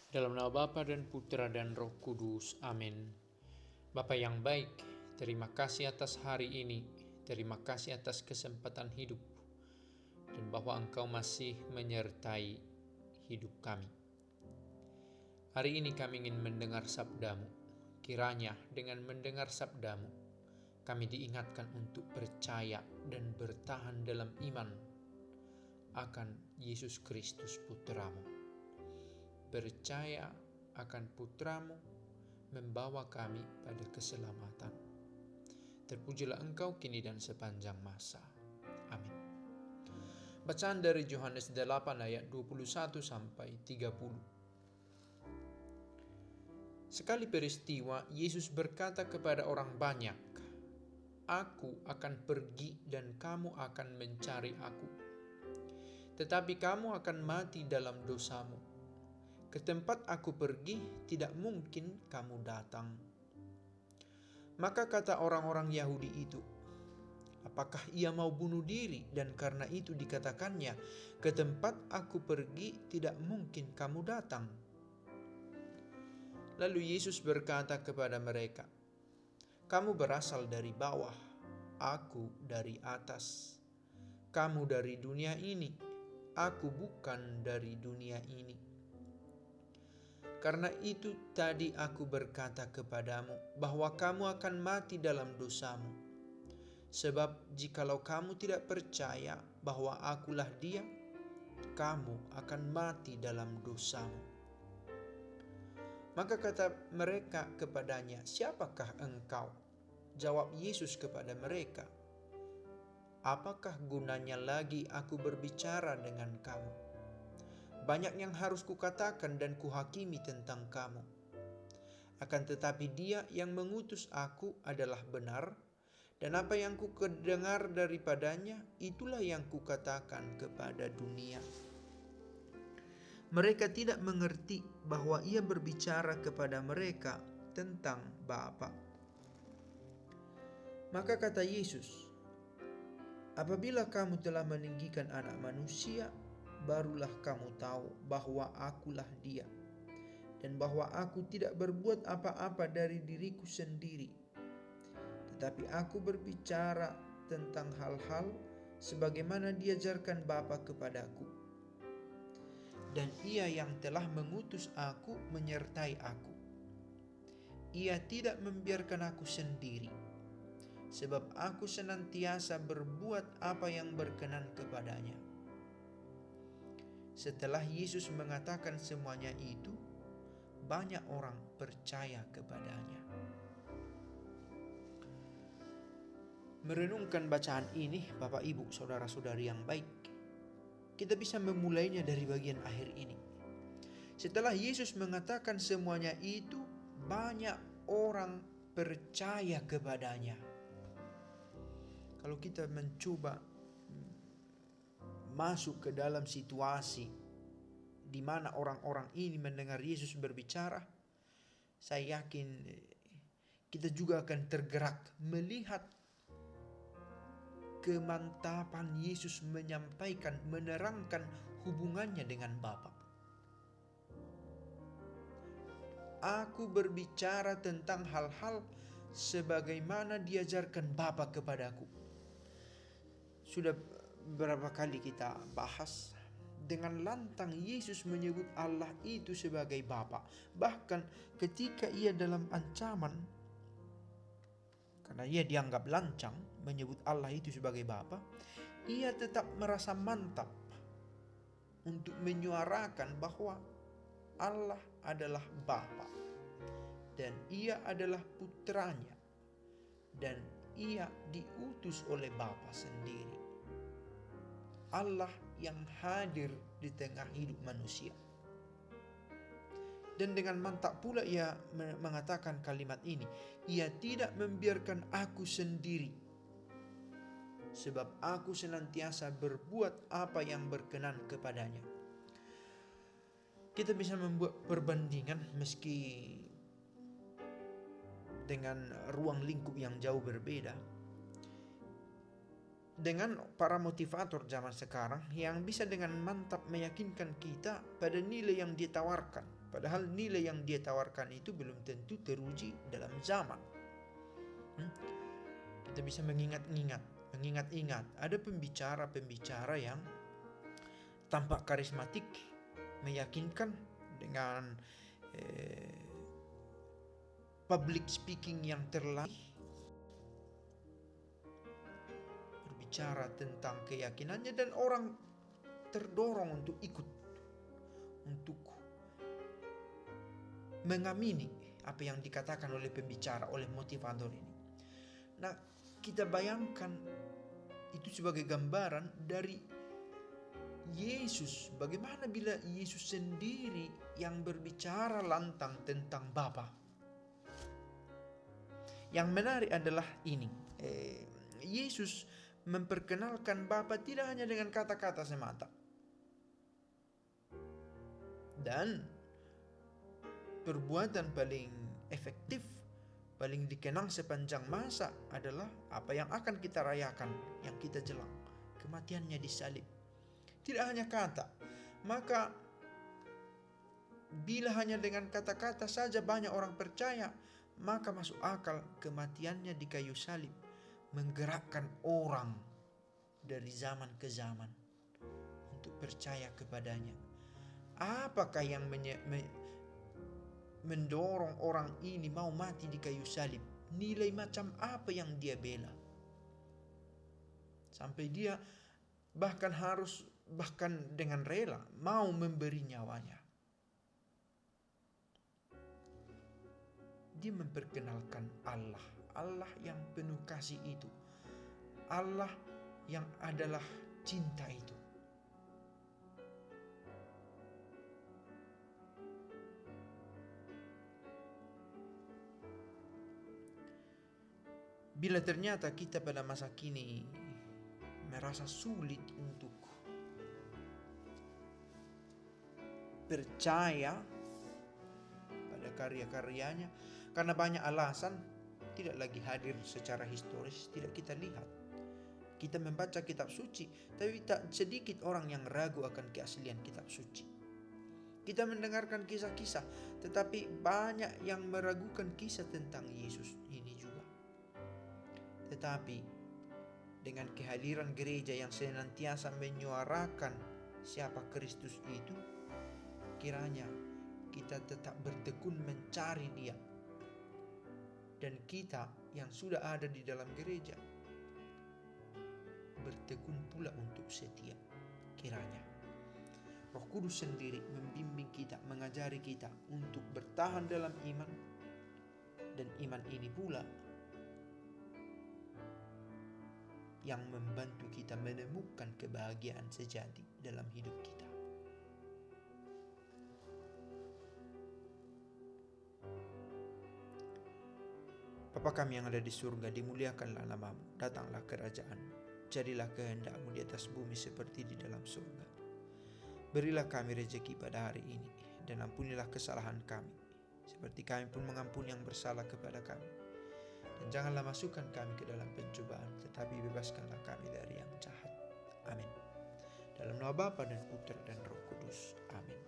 Dalam nama Bapa dan Putra dan Roh Kudus. Amin. Bapa yang baik, terima kasih atas hari ini. Terima kasih atas kesempatan hidup. Dan bahwa Engkau masih menyertai hidup kami. Hari ini kami ingin mendengar sabdamu. Kiranya dengan mendengar sabdamu, kami diingatkan untuk percaya dan bertahan dalam iman akan Yesus Kristus Putramu. Percaya akan Putramu membawa kami pada keselamatan. Terpujilah Engkau kini dan sepanjang masa. Amin. Bacaan dari Yohanes 8 ayat 21 sampai 30. Sekali peristiwa, Yesus berkata kepada orang banyak, "Aku akan pergi dan kamu akan mencari aku. Tetapi kamu akan mati dalam dosamu. Ke tempat aku pergi, tidak mungkin kamu datang." Maka kata orang-orang Yahudi itu, "Apakah ia mau bunuh diri?" Dan karena itu dikatakannya, "Ke tempat aku pergi, tidak mungkin kamu datang." Lalu Yesus berkata kepada mereka, "Kamu berasal dari bawah, aku dari atas. Kamu dari dunia ini, aku bukan dari dunia ini. Karena itu tadi aku berkata kepadamu bahwa kamu akan mati dalam dosamu. Sebab jikalau kamu tidak percaya bahwa akulah Dia, kamu akan mati dalam dosamu." Maka kata mereka kepadanya, "Siapakah engkau?" Jawab Yesus kepada mereka, "Apakah gunanya lagi aku berbicara dengan kamu? Banyak yang harus kukatakan dan kuhakimi tentang kamu. Akan tetapi Dia yang mengutus aku adalah benar, dan apa yang kudengar daripadanya, itulah yang kukatakan kepada dunia." Mereka tidak mengerti bahwa Ia berbicara kepada mereka tentang Bapa. Maka kata Yesus, "Apabila kamu telah meninggikan Anak Manusia, barulah kamu tahu bahwa akulah Dia, dan bahwa aku tidak berbuat apa-apa dari diriku sendiri, tetapi aku berbicara tentang hal-hal sebagaimana diajarkan Bapa kepadaku. Dan Ia yang telah mengutus aku menyertai aku. Ia tidak membiarkan aku sendiri, sebab aku senantiasa berbuat apa yang berkenan kepadanya." Setelah Yesus mengatakan semuanya itu, banyak orang percaya kepadanya. Merenungkan bacaan ini, Bapak Ibu, saudara-saudari yang baik, kita bisa memulainya dari bagian akhir ini. Setelah Yesus mengatakan semuanya itu, banyak orang percaya kepadanya. Kalau kita mencoba masuk ke dalam situasi di mana orang-orang ini mendengar Yesus berbicara, saya yakin kita juga akan tergerak melihat kemantapan Yesus menyampaikan, menerangkan hubungannya dengan Bapa. "Aku berbicara tentang hal-hal sebagaimana diajarkan Bapa kepadaku." Sudah berapa kali kita bahas, dengan lantang Yesus menyebut Allah itu sebagai Bapa. Bahkan ketika Ia dalam ancaman, karena Ia dianggap lancang menyebut Allah itu sebagai Bapa, Ia tetap merasa mantap untuk menyuarakan bahwa Allah adalah Bapa dan Ia adalah putranya, dan Ia diutus oleh Bapa sendiri. Allah yang hadir di tengah hidup manusia. Dan dengan mantap pula Ia mengatakan kalimat ini, "Ia tidak membiarkan aku sendiri, sebab aku senantiasa berbuat apa yang berkenan kepadanya." Kita bisa membuat perbandingan meski dengan ruang lingkup yang jauh berbeda, dengan para motivator zaman sekarang yang bisa dengan mantap meyakinkan kita pada nilai yang ditawarkan. Padahal nilai yang dia tawarkan itu belum tentu teruji dalam zaman. Kita bisa mengingat-ingat. Ada pembicara-pembicara yang tampak karismatik, meyakinkan dengan public speaking yang terlatih, berbicara tentang keyakinannya dan orang terdorong untuk ikut, untuk mengamini apa yang dikatakan oleh pembicara, oleh motivator ini. Nah, kita bayangkan itu sebagai gambaran dari Yesus. Bagaimana bila Yesus sendiri yang berbicara lantang tentang Bapa? Yang menarik adalah ini. Yesus memperkenalkan Bapa tidak hanya dengan kata-kata semata. Dan perbuatan paling efektif, paling dikenang sepanjang masa adalah apa yang akan kita rayakan, yang kita jelang, kematiannya di salib. Tidak hanya kata. Maka bila hanya dengan kata-kata saja banyak orang percaya, maka masuk akal kematiannya di kayu salib menggerakkan orang dari zaman ke zaman untuk percaya kepadanya. Apakah yang mendorong orang ini mau mati di kayu salib? Nilai macam apa yang dia bela? Sampai dia bahkan dengan rela mau memberi nyawanya. Dia memperkenalkan Allah yang penuh kasih itu, Allah yang adalah cinta itu. Bila ternyata kita pada masa kini merasa sulit untuk percaya pada karya-karyanya karena banyak alasan, tidak lagi hadir secara historis, tidak kita lihat. Kita membaca kitab suci, tapi tak sedikit orang yang ragu akan keaslian kitab suci. Kita mendengarkan kisah-kisah, tetapi banyak yang meragukan kisah tentang Yesus ini juga. Tetapi dengan kehadiran gereja yang senantiasa menyuarakan siapa Kristus itu, kiranya kita tetap bertekun mencari Dia. Dan kita yang sudah ada di dalam gereja bertekun pula untuk setia. Kiranya Roh Kudus sendiri membimbing kita, mengajari kita untuk bertahan dalam iman. Dan iman ini pula yang membantu kita menemukan kebahagiaan sejati dalam hidup kita. Bapa kami yang ada di surga, dimuliakanlah namamu, datanglah kerajaan-Mu, jadilah kehendak-Mu di atas bumi seperti di dalam surga. Berilah kami rezeki pada hari ini, dan ampunilah kesalahan kami, seperti kami pun mengampuni yang bersalah kepada kami. Dan janganlah masukkan kami ke dalam pencobaan, tetapi bebaskanlah kami dari yang jahat. Amin. Dalam nama Bapa dan Putra dan Roh Kudus. Amin.